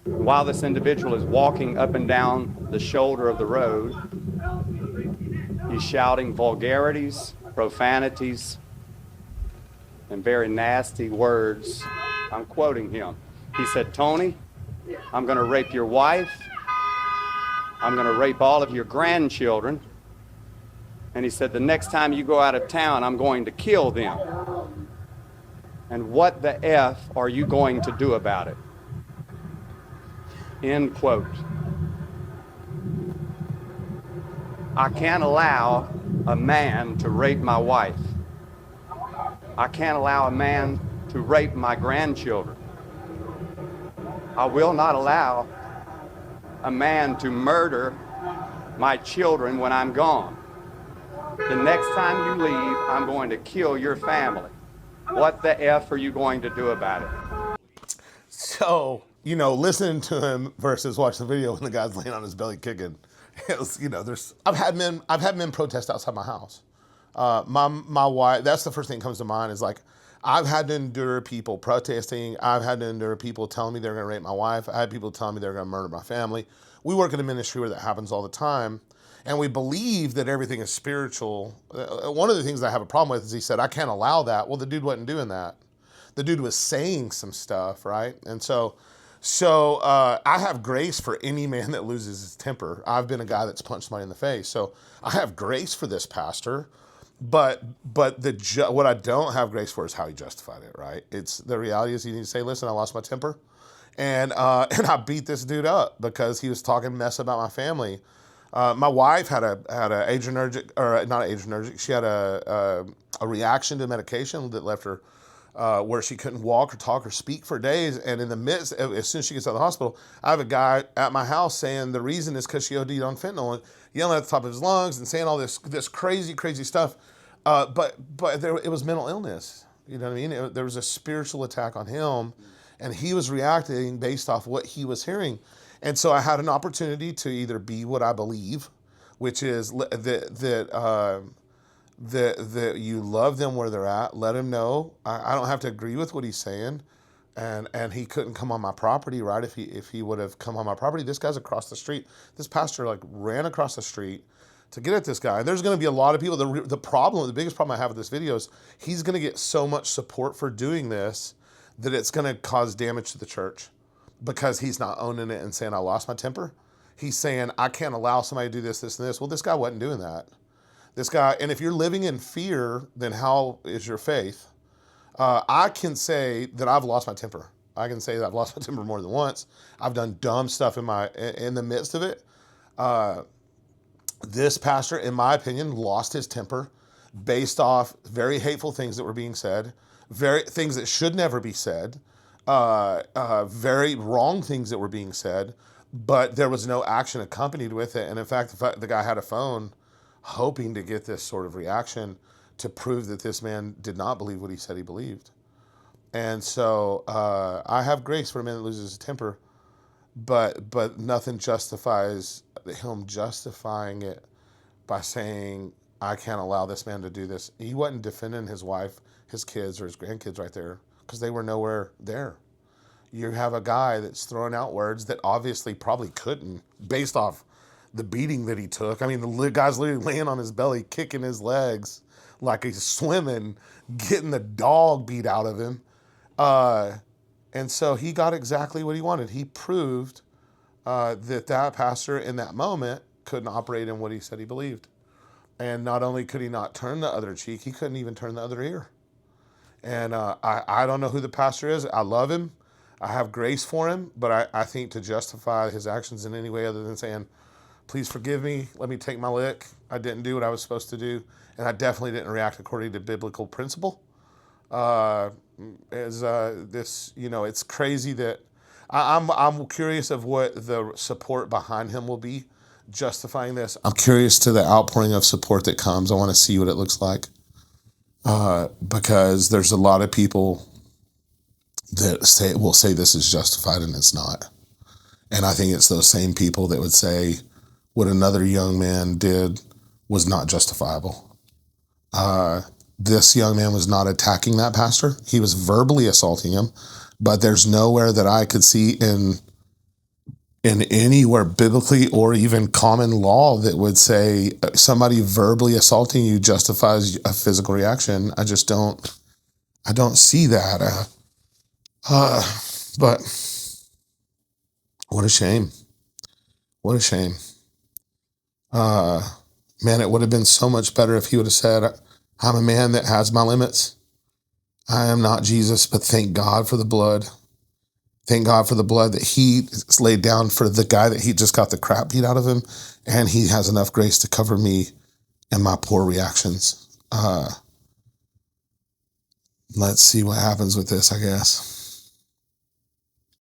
While this individual is walking up and down the shoulder of the road, he's shouting vulgarities, profanities, and very nasty words. I'm quoting him. He said, "Tony, I'm going to rape your wife. I'm going to rape all of your grandchildren." And he said, "The next time you go out of town, I'm going to kill them. And what the F are you going to do about it?" End quote. I can't allow a man to rape my wife. I can't allow a man to rape my grandchildren. I will not allow a man to murder my children when I'm gone. The next time you leave, I'm going to kill your family. What the F are you going to do about it? So, listening to him versus watching the video when the guy's laying on his belly kicking, it was, I've had men protest outside my house. My wife, that's the first thing that comes to mind is like, I've had to endure people protesting. I've had to endure people telling me they're going to rape my wife. I had people telling me they're going to murder my family. We work in a ministry where that happens all the time. And we believe that everything is spiritual. One of the things I have a problem with is he said, I can't allow that. Well, the dude wasn't doing that. The dude was saying some stuff, right? And so I have grace for any man that loses his temper. I've been a guy that's punched somebody in the face. So I have grace for this pastor. But what I don't have grace for is how he justified it, right? It's the reality is you need to say, listen, I lost my temper, and I beat this dude up because he was talking mess about my family. My wife had a adrenergic, or not adrenergic. She had a reaction to medication that left her where she couldn't walk or talk or speak for days. And in the midst, as soon as she gets out of the hospital, I have a guy at my house saying the reason is because she OD'd on fentanyl, and yelling at the top of his lungs and saying all this crazy stuff. But it was mental illness. You know what I mean? There was a spiritual attack on him, and he was reacting based off what he was hearing. And so I had an opportunity to either be what I believe, which is that you love them where they're at. Let him know. I don't have to agree with what he's saying, and he couldn't come on my property, right? If he would have come on my property, this guy's across the street. This pastor ran across the street to get at this guy. And there's going to be a lot of people. The biggest problem I have with this video is he's going to get so much support for doing this that it's going to cause damage to the church because he's not owning it and saying, I lost my temper. He's saying, I can't allow somebody to do this, this, and this. Well, this guy wasn't doing that. This guy, and if you're living in fear, then how is your faith? I can say that I've lost my temper. I can say that I've lost my temper more than once. I've done dumb stuff in the midst of it. This pastor, in my opinion, lost his temper based off very hateful things that were being said, things that should never be said, very wrong things that were being said, but there was no action accompanied with it. And in fact, the guy had a phone hoping to get this sort of reaction to prove that this man did not believe what he said he believed. And so I have grace for a man that loses his temper, but nothing justifies him justifying it by saying, I can't allow this man to do this. He wasn't defending his wife, his kids, or his grandkids right there because they were nowhere there. You have a guy that's throwing out words that obviously probably couldn't based off the beating that he took. I mean, the guy's literally laying on his belly, kicking his legs like he's swimming, getting the dog beat out of him. And so he got exactly what he wanted. He proved that pastor in that moment couldn't operate in what he said he believed. And not only could he not turn the other cheek, he couldn't even turn the other ear. And I don't know who the pastor is. I love him. I have grace for him. But I think to justify his actions in any way other than saying, please forgive me, let me take my lick. I didn't do what I was supposed to do. And I definitely didn't react according to biblical principle. It's crazy that I'm curious of what the support behind him will be justifying this. I'm curious to the outpouring of support that comes. I want to see what it looks like. Because there's a lot of people that will say this is justified and it's not. And I think it's those same people that would say what another young man did was not justifiable. This young man was not attacking that pastor. He was verbally assaulting him, but there's nowhere that I could see in in anywhere biblically or even common law that would say somebody verbally assaulting you justifies a physical reaction. I don't see that. But what a shame. What a shame. Man, it would have been so much better if he would have said, I'm a man that has my limits. I am not Jesus, but thank God for the blood. Thank God for the blood that he laid down for the guy that he just got the crap beat out of him. And he has enough grace to cover me and my poor reactions. Let's see what happens with this, I guess.